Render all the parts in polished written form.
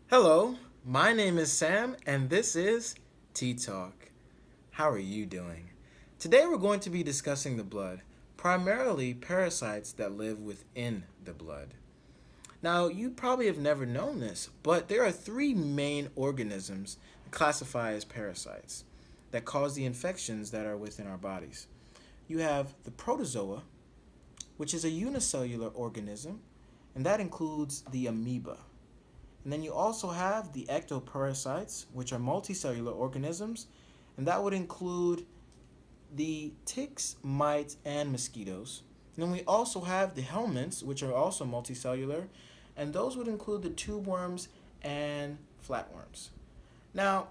Hello, my name is Sam, and this is TeaTalk. How are you doing? Today we're going to be discussing the blood, primarily parasites that live within the blood. Now, you probably have never known this, but there are three main organisms classified as parasites that cause the infections that are within our bodies. You have the protozoa, which is a unicellular organism, and that includes the amoeba. And then you also have the ectoparasites, which are multicellular organisms, and that would include the ticks, mites, and mosquitoes. And then we also have the helminths, which are also multicellular, and those would include the tube worms and flatworms. Now,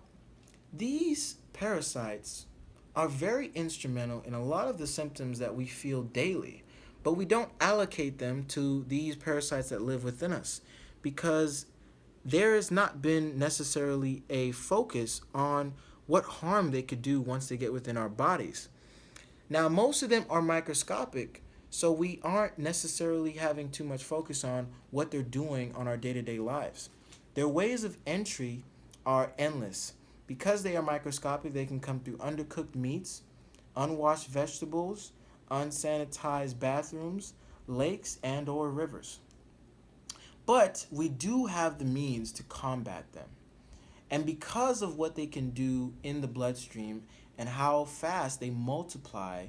these parasites are very instrumental in a lot of the symptoms that we feel daily, but we don't allocate them to these parasites that live within us because there has not been necessarily a focus on what harm they could do once they get within our bodies. Now, most of them are microscopic, so we aren't necessarily having too much focus on what they're doing on our day to day lives. Their ways of entry are endless. Because they are microscopic, they can come through undercooked meats, unwashed vegetables, unsanitized bathrooms, lakes, and or rivers. But we do have the means to combat them. And because of what they can do in the bloodstream and how fast they multiply,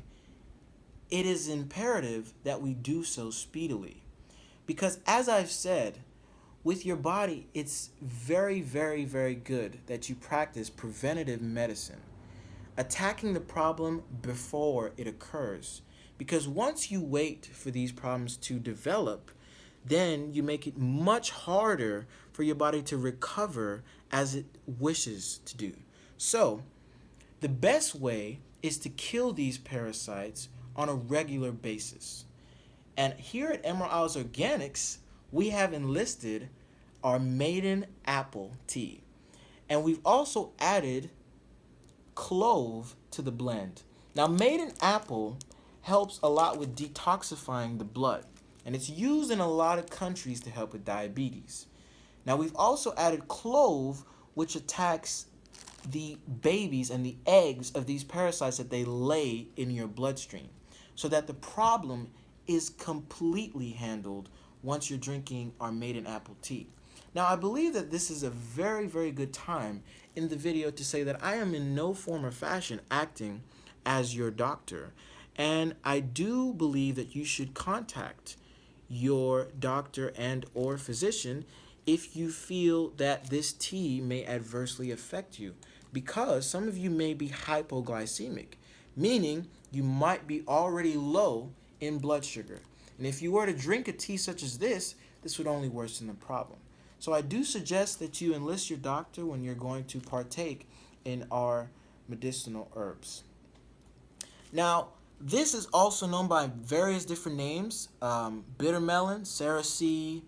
it is imperative that we do so speedily. Because as I've said, with your body, it's very, very, very good that you practice preventative medicine, attacking the problem before it occurs. Because once you wait for these problems to develop, then you make it much harder for your body to recover as it wishes to do. So, the best way is to kill these parasites on a regular basis. And here at Emerald Isles Organics, we have enlisted our Maiden Apple tea. And we've also added clove to the blend. Now, Maiden Apple helps a lot with detoxifying the blood, and it's used in a lot of countries to help with diabetes. Now, we've also added clove, which attacks the babies and the eggs of these parasites that they lay in your bloodstream, so that the problem is completely handled once you're drinking our Maiden Apple tea. Now, I believe that this is a very, very good time in the video to say that I am in no form or fashion acting as your doctor. And I do believe that you should contact your doctor and or physician if you feel that this tea may adversely affect you, because some of you may be hypoglycemic, meaning you might be already low in blood sugar. And if you were to drink a tea such as this would only worsen the problem. So I do suggest that you enlist your doctor when you're going to partake in our medicinal herbs. Now, this is also known by various different names: bitter melon, Cerasee,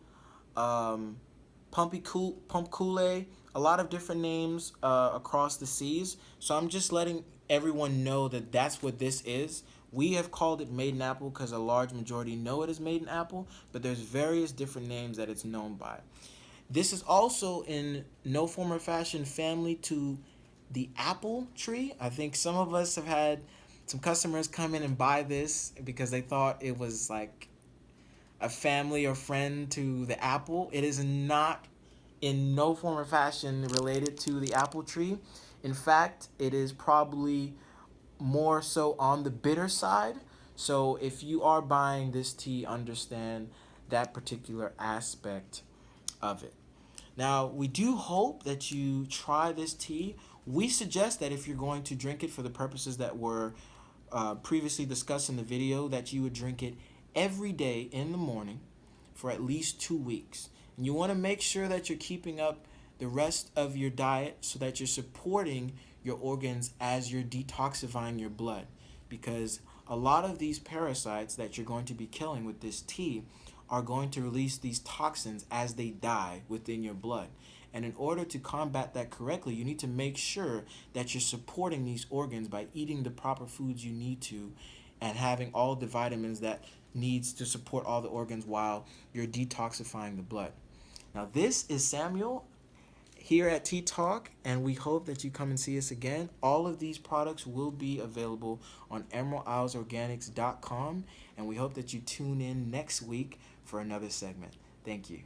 um, pump Kool-Aid, a lot of different names across the seas. So I'm just letting everyone know that that's what this is. We have called it Maiden Apple because a large majority know it as Maiden Apple, but there's various different names that it's known by. This is also in no form or fashion family to the apple tree. I think some of us have had some customers come in and buy this because they thought it was like a family or friend to the apple. It is not in no form or fashion related to the apple tree. In fact, it is probably more so on the bitter side. So if you are buying this tea, understand that particular aspect of it. Now, we do hope that you try this tea. We suggest that if you're going to drink it for the purposes that were previously discussed in the video, that you would drink it every day in the morning for at least 2 weeks. And you want to make sure that you're keeping up the rest of your diet so that you're supporting your organs as you're detoxifying your blood. Because a lot of these parasites that you're going to be killing with this tea are going to release these toxins as they die within your blood. And in order to combat that correctly, you need to make sure that you're supporting these organs by eating the proper foods you need to and having all the vitamins that needs to support all the organs while you're detoxifying the blood. Now, this is Samuel, here at TeaTalk, and we hope that you come and see us again. All of these products will be available on emeraldislesorganics.com, and we hope that you tune in next week for another segment. Thank you.